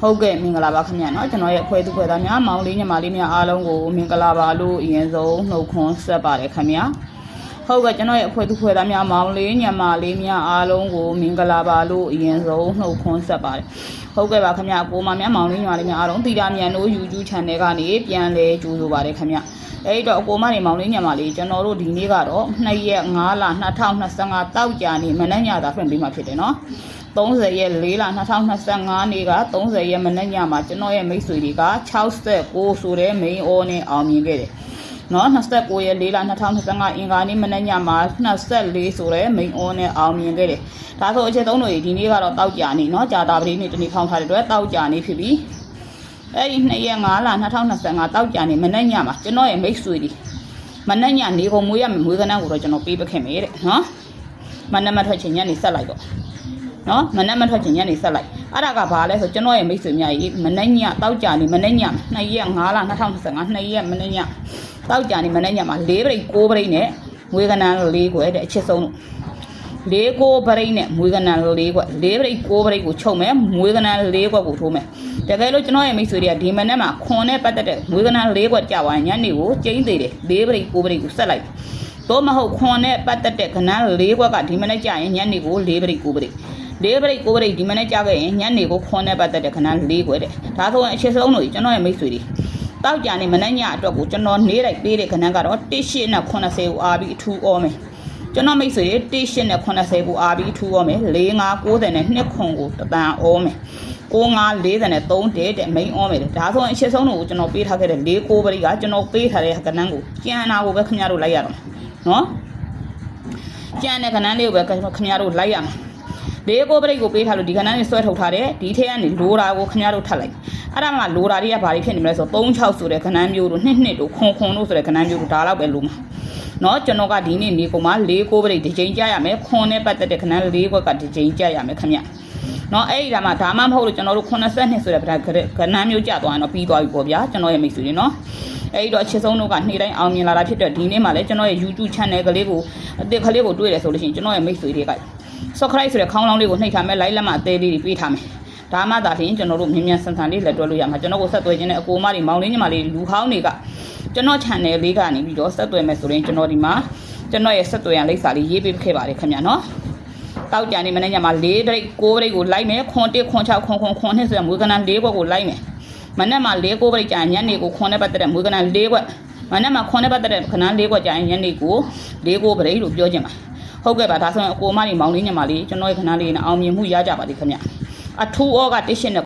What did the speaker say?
ဟုတ်ကဲ့မင်္ဂလာပါခင်ဗျာเนาะကျွန်တော်ရဲ့အဖွဲသူဖွဲသားများမောင်လေးညီမလေးများအားလုံးကိုမင်္ဂလာပါလို့အရင်ဆုံးနှုတ်ခွန်းဆက်ပါတယ်ခင်ဗျာဟုတ်ကဲ့ကျွန်တော်ရဲ့အဖွဲသူဖွဲသားများမောင်လေးညီမလေးများအားလုံးကိုမင်္ဂလာပါလို့အရင်ဆုံးနှုတ်ခွန်းဆက်ပါတယ်ဟုတ်ကဲ့ပါခင်ဗျာကိုမများမောင်လေးညီမလေးများအားလုံးတီတာမြန်တို့ YouTube Channel ကနေပြန်လဲကြိုးဆိုပါတယ်ခင်ဗျာအဲ့တော့အကိုမတွေမောင်လေးညီမလေးကျွန်တော်တို့ဒီနေ့ကတော့2ရက်5လ2025တောက်ကြနေမနက်ညတာဖွင့်ပေးမှာဖြစ်တယ်เนาะ30ရက်4လ2025နေ့က30ရက်မနက်ညမှာကျွန်တော်ရဲ့မိတ်ဆွေတွေက69ဆိုတဲ့ main order နဲ့အောင်မြင်ခဲ့တယ်เนาะ29ရက်4လ2025အင်္ဂါနေ့မနက်ညမှာ24ဆိုတဲ့ main order နဲ့အောင်မြင်ခဲ့တယ်ဒါဆိုအခြေသုံးတို့ဒီနေ့ကတော့တောက်ကြနေเนาะကြာတာပတိနေ့တနေ့ဖောင်းထားတဲ့အတွက်တောက်ကြနေဖြစ်ပြီအဲ့ဒီ2ရက်5လ2025တောက်ကြနေမနက်ညမှာကျွန်တော်ရဲ့မိတ်ဆွေတွေမနက်ညနေကုန်မွေးရမယ်မွေးကနန်းကိုတော့ကျွန်တော်ပေးပခင်မယ်တဲ့เนาะမနက်မထွက်ချင်ညနေဆက်လိုက်တော့နော်မနက်မထွက်ချင်ညနေဆက်လိုက်အဲ့ဒါကဘာလဲဆိုကျွန်တော်ရဲ့မိတ်ဆွေများကြီးမနက်ညတောက်ကြနေမနက်ည2ရက်5လ2025 2ရက်မနက်ညတောက်ကြနေမနက်ညမှာ4ပရိတ်6ပရိတ်နဲ့မွေးကနန်း4ခွဲတဲ့အချစ်ဆုံးလို့4 9ပရိတ်နဲ့မွေးကနန်း4ခွဲ4ပရိတ်6ပရိတ်ကိုချုပ်မယ်မွေးကနန်း4ခွက်ကိုထိုးမယ်တကယ်လို့ကျွန်တော်ရဲ့မိတ်ဆွေတွေကဒီမနက်မှာခွန်နဲ့ပတ်သက်တဲ့မွေးကနန်း4ခွက်ကြာသွားရင်ညနေကိုကျင်းသေးတယ်4ပရိတ်6ပရိတ်ကိုဆက်လိုက်တော့မဟုတ်ခွန်နဲ့ပတ်သက်တဲ့ကနန်း4ခွက်ကဒီမနက်ကြာရင်ညနေကို4ပရိတ်6ပရိတ်4ပရိတ်9ပရိတ်ဒီမနေ့ကြာခဲ့ရင်ညနေကိုခွန်နဲ့ပတ်သက်တဲ့ခဏ4ခွဲတဲ့ဒါဆိုရင်အခြေဆုံးလို့ကျွန်တော်ရဲ့မိတ်ဆွေတွေတောက်ကြနေမနေ့ညအတွက်ကိုကျွန်တော်နေလိုက်ပေးတဲ့ခဏကတော့18နဲ့80ကိုအားပြီးအထူးအောမယ်ကျွန်တော်မိတ်ဆွေတွေ18နဲ့80ကိုအားပြီးအထူးအောမယ်4 5 90နဲ့2ခွန်ကိုတန်အောမယ်9 5 40နဲ့3တဲ့မိန်အောမယ်ဒါဆိုရင်အခြေဆုံးလို့ကျွန်တော်ပေးထားခဲ့တဲ့4 9ပရိတ်ကကျွန်တော်ပေးထားတဲ့ခဏကိုကျန်နာကိုပဲခင်ဗျားတို့လိုက်ရတော့နော်ကျန်တဲ့ခဏလေးကိုပဲခင်ဗျားတို့လိုက်ရမှာ၄ကိုပရိတ်ကိုပေးထားလို့ဒီခဏနဲ့ဆွဲထုတ်ထားတယ်ဒီထဲကနေလိုတာကိုခင်ဗျားတို့ထပ်လိုက်အဲ့ဒါမှလိုတာတွေကဘာတွေဖြစ်နေမလဲဆိုတော့36ဆိုတဲ့ခဏမျိုးတို့2တို့ခွန်တို့ဆိုတဲ့ခဏမျိုးတို့ဒါတော့ပဲလိုမှာเนาะကျွန်တော်ကဒီနေ့နေကုန်မှာ၄ကိုပရိတ်ဒီချိန်ကြရမယ်ခွန်နဲ့ပတ်သက်တဲ့ခဏ၄ခွက်ကဒီချိန်ကြရမယ်ခင်ဗျเนาะအဲ့ဒီဒါမှဒါမှမဟုတ်လို့ကျွန်တော်တို့82ဆိုတဲ့ခဏမျိုးကြသွားရင်တော့ပြီးသွားပြီပေါ့ဗျာကျွန်တော်ရဲ့မိတ်ဆွေတွေเนาะအဲ့ဒီတော့ချစ်ဆုံးတို့ကနေ့တိုင်းအောင်မြင်လာတာဖြစ်တဲ့ဒီနေ့မှလည်းကျွန်တော်ရဲ့ YouTube Channel ကလေးကိုအသစ်ကလေးကိုတွေ့ရဆိုလို့ရှိရင်ကျွန်တော်ရဲ့မိတ်ဆွေတွေကsubscribe ဆိုတဲ့ခေါင်းလောင်းလေးကိုနှိပ်ထားမယ် like လက်မအသေးလေးတွေပေးထားမယ်ဒါမှသာလျှင်ကျွန်တော်တို့မြင်မြန်ဆန်ဆန်လေးလက်တွဲလို့ရမှာကျွန်တော်ကိုဆက်သွယ်ခြင်းနဲ့အကိုမတွေမောင်လေးညီမလေးလူဟောင်းတွေကကျွန်တော် channel လေးကနေပြီးတော့ဆက်သွယ်မယ်ဆိုရင်ကျွန်တော်ဒီမှာကျွန်တော်ရဲ့ဆက်သွယ်ရန်လိပ်စာလေးရေးပေးခဲ့ပါတယ်ခင်ဗျာနော်တောက်ကြနေမနေ့ညမှာ4ပရိတ်6ပရိတ်ကိုလိုက်မယ်ခွန်1ခွန်6ခွန်2ဆိုတဲ့မွေးကနန်း4ခွက်ကိုလိုက်မယ်မနေ့မှာ4 9ပရိတ်ကြာညနေကိုခွန်နဲ့ပတ်သက်တဲ့မွေးကနန်း4ခွက်မနေ့မှာခွန်နဲ့ပတ်သက်တဲ့ခဏ4ခွက်ကြာညနေကို4 9ပရိတ်လို့ပြောချင်ပါဟုတ်ကဲ့ပါဒါဆိုရင်အကိုမတွေမောင်လေးညီမလေးကျွန်တော်ရဲ့ခဏလေးနဲ့အောင်မြင်မှုရကြပါသည်ခင်ဗျအထူးဩကတစ်ရှင်နဲ့